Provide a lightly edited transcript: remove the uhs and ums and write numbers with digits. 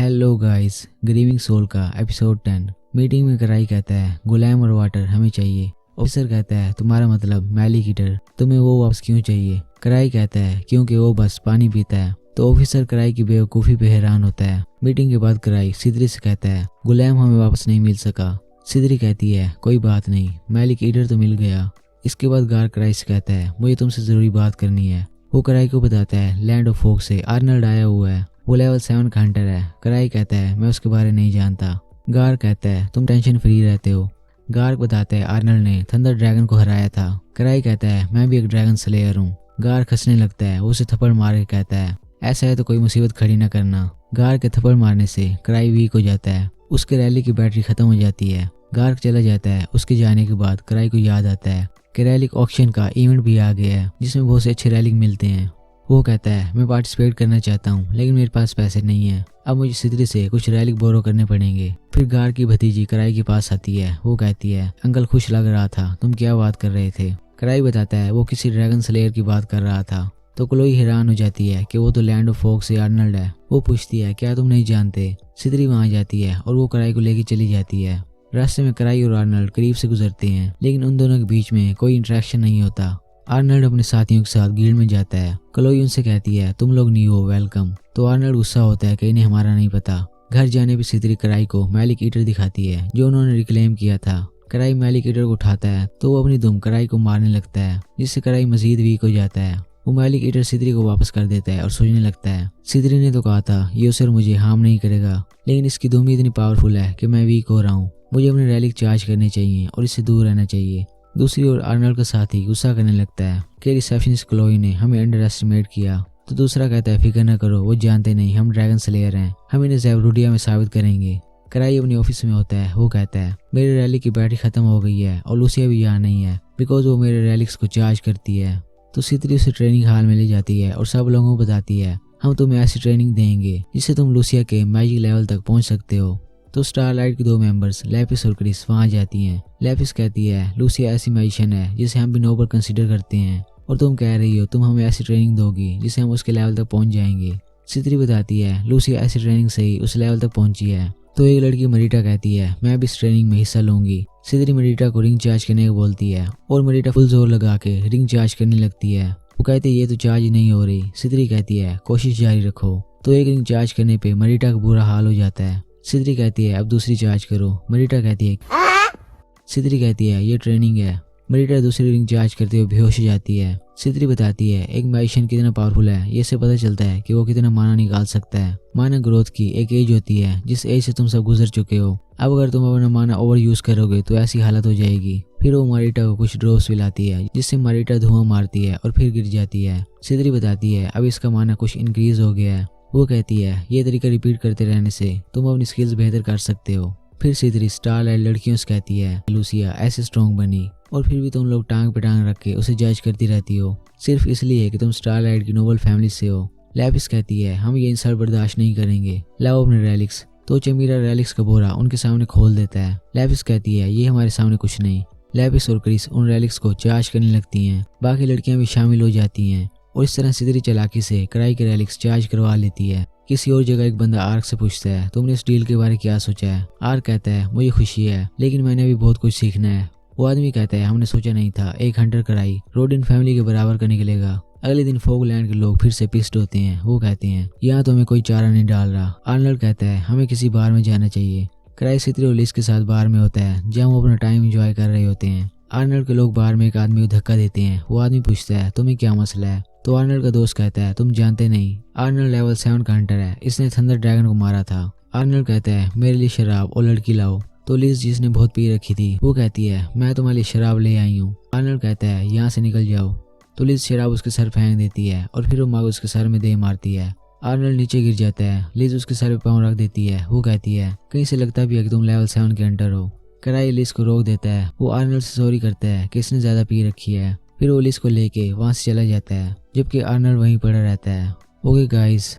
Hello guys, grieving soul का episode 10। Meeting में कराई कहता है गुलाम और वाटर हमें चाहिए। ऑफिसर कहता है तुम्हारा मतलब मैलिक ईटर, तुम्हें वो वापस क्यों चाहिए? कराई कहता है क्योंकि वो बस पानी पीता है। तो ऑफिसर कराई की बेवकूफ़ी पे हैरान होता है। मीटिंग के बाद कराई सिदरी से कहता है गुलाम हमें वापस नहीं मिल सका। सिदरी कहती है कोई बात नहीं, मैलिक ईटर तो मिल गया। इसके बाद गार कराई से कहता है मुझे तुमसे ज़रूरी बात करनी है। वो कराई को बताता है लैंड ऑफ फोक से आर्नल्ड आया हुआ है, वो लेवल 7 का हंटर है। कराई कहता है मैं उसके बारे नहीं जानता। गार कहता है तुम टेंशन फ्री रहते हो। गार बताता है आर्नल्ड ने थंडर ड्रैगन को हराया था। कराई कहता है मैं भी एक ड्रैगन स्लेयर हूँ। गार खसने लगता है, वो उसे थप्पड़ मार के कहता है ऐसा है तो कोई मुसीबत खड़ी ना करना। गार के थप्पड़ मारने से कराई वीक हो जाता है, उसके रैली की बैटरी खत्म हो जाती है। गार चला जाता है। उसके जाने के बाद कराई को याद आता है कि रैलिक ऑक्शन का इवेंट भी आ गया है जिसमें बहुत से अच्छे रैलिक मिलते हैं। वो कहता है मैं पार्टिसिपेट करना चाहता हूँ लेकिन मेरे पास पैसे नहीं है, अब मुझे सिदरी से कुछ रैलिक बोरो करने पड़ेंगे। फिर गार की भतीजी कराई के पास आती है। वो कहती है अंकल खुश लग रहा था, तुम क्या बात कर रहे थे? कराई बताता है वो किसी ड्रैगन स्लेयर की बात कर रहा था। तो क्लोई हैरान हो जाती है कि वो तो लैंड ऑफ फोक से आर्नल्ड है। वो पूछती है क्या तुम नहीं जानते? सिदरी वहाँ जाती है और वो कराई को लेके चली जाती है। रास्ते में कराई और आर्नल्ड करीब से गुजरते हैं लेकिन उन दोनों के बीच में कोई इंटरेक्शन नहीं होता। आर्नल्ड अपने साथियों के साथ गिल्ड में जाता है। क्लोई उनसे कहती है तुम लोग न्यू हो, वेलकम। तो आर्नल्ड गुस्सा होता है कि इन्हें हमारा नहीं पता। घर जाने पर सिदरी कराई को मैलिक ईटर दिखाती है जो उन्होंने रिक्लेम किया था। कराई मैलिक ईटर को उठाता है तो वो अपनी दुम कराई को मारने लगता है जिससे कराई मजीद वीक हो जाता है। वो मैलिक ईटर सिदरी को वापस कर देता है और सोचने लगता है सिदरी ने तो कहा था ये उसे मुझे हार्म नहीं करेगा, लेकिन इसकी दुम ही इतनी पावरफुल है कि मैं वीक हो रहा हूँ। मुझे अपने रैलिक चार्ज करने चाहिए और इससे दूर रहना चाहिए। दूसरी ओर आर्नल्ड का साथी गुस्सा करने लगता है कि रिसेप्शनिस्ट क्लोई ने हमें अंडर एस्टिमेट किया। तो दूसरा कहता है फिक्र न करो, वो जानते नहीं हम ड्रैगन स्लेयर हैं, हम इन्हें ज़ेब्रूडिया में साबित करेंगे। कराई अपने ऑफिस में होता है। वो कहता है मेरे रैली की बैटरी खत्म हो गई है और लूसिया भी यहाँ नहीं है बिकॉज वो मेरे रैलिक्स को चार्ज करती है। तो सिदरी उसे ट्रेनिंग हॉल में ले जाती है और सब लोगों को बताती है हम तुम्हें ऐसी ट्रेनिंग देंगे जिससे तुम लूसिया के मैजिक लेवल तक पहुंच सकते हो। तो स्टारलाइट के दो मेंबर्स लैपिस और क्रिस वहां जाती हैं। लैपिस कहती है लूसिया ऐसी मैजिशियन है जिसे हम भी नोबल कंसीडर करते हैं और तुम कह रही हो तुम हमें ऐसी ट्रेनिंग दोगी जिससे हम उसके लेवल तक पहुंच जाएंगे। सिदरी बताती है लूसिया ऐसी ट्रेनिंग से ही उस लेवल तक पहुंची है। तो एक लड़की मरीटा कहती है मैं भी इस ट्रेनिंग में हिस्सा लूंगी। सिदरी मरीटा को रिंग चार्ज करने को बोलती है और मरीटा फुल जोर लगा के रिंग चार्ज करने लगती है। वो कहते ये तो चार्ज नहीं हो रही। सिदरी कहती है कोशिश जारी रखो। तो एक रिंग चार्ज करने पे मरीटा का बुरा हाल हो जाता है। सिदरी कहती है अब दूसरी चार्ज करो। मरीटा कहती है सिदरी कहती है ये ट्रेनिंग है। मरीटा दूसरी रिंग चार्ज करते हुए बेहोश हो जाती है। सिदरी बताती है एक मैजिशियन कितना पावरफुल है ये से पता चलता है कि वो कितना माना निकाल सकता है। माना ग्रोथ की एक एज होती है जिस एज से तुम सब गुजर चुके हो। अब अगर तुम अपना माना ओवर यूज करोगे तो ऐसी हालत हो जाएगी। फिर वो मारिटा को कुछ ड्रॉप्स पिलाती है जिससे मारिटा धुआं मारती है और फिर गिर जाती है। सिदरी बताती है अब इसका माना कुछ इंक्रीज हो गया है। वो कहती है ये तरीका रिपीट करते रहने से तुम अपनी स्किल्स बेहतर कर सकते हो। फिर सिदरी स्टारलाइट लड़कियों से कहती है लूसिया ऐसे स्ट्रॉन्ग बनी और फिर भी तुम लोग टांग पे टांग रख के उसे जज करती रहती हो सिर्फ इसलिए कि तुम स्टारलाइट की नोबल फैमिली से हो। लैपिस कहती है हम ये इंसल्ट बर्दाश्त नहीं करेंगे, लाओ अपने रैलिक्स। तो चमीरा रैलिक्स का बोरा उनके सामने खोल देता है। लैपिस कहती है ये हमारे सामने कुछ नहीं। लैपिस और क्रिस उन रैलिक्स को चार्ज करने लगती हैं। बाकी लड़कियां भी शामिल हो जाती हैं और इस तरह सिदरी चालाकी से कराई के रैलिक्स चार्ज करवा लेती है। किसी और जगह एक बंदा आर्क से पूछता है तुमने इस डील के बारे में क्या सोचा है? आर्क कहता है मुझे खुशी है लेकिन मैंने अभी बहुत कुछ सीखना है। वो आदमी कहता है हमने सोचा नहीं था एक हंटर कराई रोडिन फैमिली के बराबर का निकलेगा। अगले दिन फोगलैंड के लोग फिर से पिस्ड होते हैं। वो कहते हैं यहाँ तो हमें कोई चारा नहीं डाल रहा। आर्नल्ड कहता है हमें किसी बार में जाना चाहिए। कराई सिदरी और लिस के साथ बार में होता है जहाँ वो अपना टाइम एंजॉय कर रहे होते हैं। आर्नल्ड के लोग बार में एक आदमी को धक्का देते हैं। वो आदमी पूछता है तुम्हें क्या मसला है? तो आर्नल्ड का दोस्त कहता है तुम जानते नहीं, आर्नल्ड लेवल 7 का हंटर है, इसने थंडर ड्रैगन को मारा था। आर्नल्ड कहता है मेरे लिए शराब और लड़की लाओ। तो लिज जिसने बहुत पी रखी थी वो कहती है मैं तुम्हारे लिए शराब ले आई हूँ। आर्नल्ड कहता है यहाँ से निकल जाओ। तो लिज शराब उसके सर फेंक देती है और फिर वो माँ उसके सर में दे मारती है। आर्नल्ड नीचे गिर जाता है। लिज उसके सर पे पाँव रख देती है। वो कहती है कहीं से लगता भी है कि तुम लेवल 7 के हंटर हो। कराई लिज को रोक देता है। वो आर्नल्ड से सॉरी करता है कि इसने ज्यादा पी रखी है। फिर वो लिज को लेके वहाँ से चला जाता है जबकि आर्नल्ड वहीं पड़ा रहता है। Okay guys,